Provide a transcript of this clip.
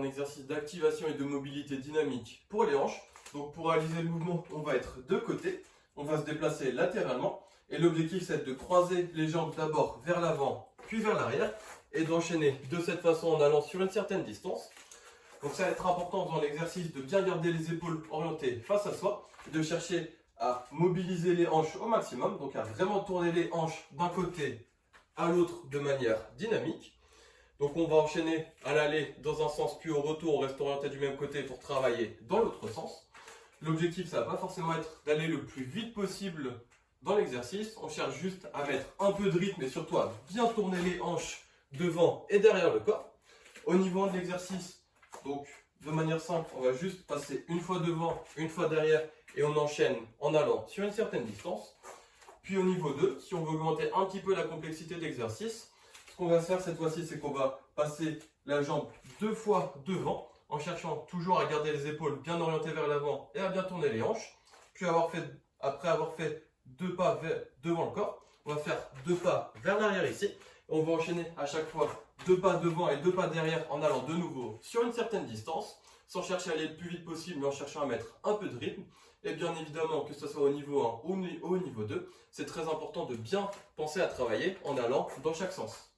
un exercice d'activation et de mobilité dynamique pour les hanches. Donc pour réaliser le mouvement, on va être de côté, on va se déplacer latéralement. Et l'objectif, c'est de croiser les jambes d'abord vers l'avant, puis vers l'arrière, et d'enchaîner de cette façon en allant sur une certaine distance. Donc ça va être important dans l'exercice de bien garder les épaules orientées face à soi, de chercher à mobiliser les hanches au maximum, donc à vraiment tourner les hanches d'un côté à l'autre de manière dynamique. Donc on va enchaîner à l'aller dans un sens, puis au retour, on reste orienté du même côté pour travailler dans l'autre sens. L'objectif, ça ne va pas forcément être d'aller le plus vite possible dans l'exercice. On cherche juste à mettre un peu de rythme et surtout à bien tourner les hanches devant et derrière le corps. Au niveau de l'exercice, donc de manière simple, on va juste passer une fois devant, une fois derrière et on enchaîne en allant sur une certaine distance. Puis au niveau 2, si on veut augmenter un petit peu la complexité de l'exercice, ce qu'on va faire cette fois-ci, c'est qu'on va passer la jambe 2 fois devant en cherchant toujours à garder les épaules bien orientées vers l'avant et à bien tourner les hanches. Puis après avoir fait 2 pas devant le corps, on va faire 2 pas vers l'arrière ici. On va enchaîner à chaque fois 2 pas devant et 2 pas derrière en allant de nouveau sur une certaine distance, sans chercher à aller le plus vite possible, mais en cherchant à mettre un peu de rythme. Et bien évidemment, que ce soit au niveau 1 ou au niveau 2, c'est très important de bien penser à travailler en allant dans chaque sens.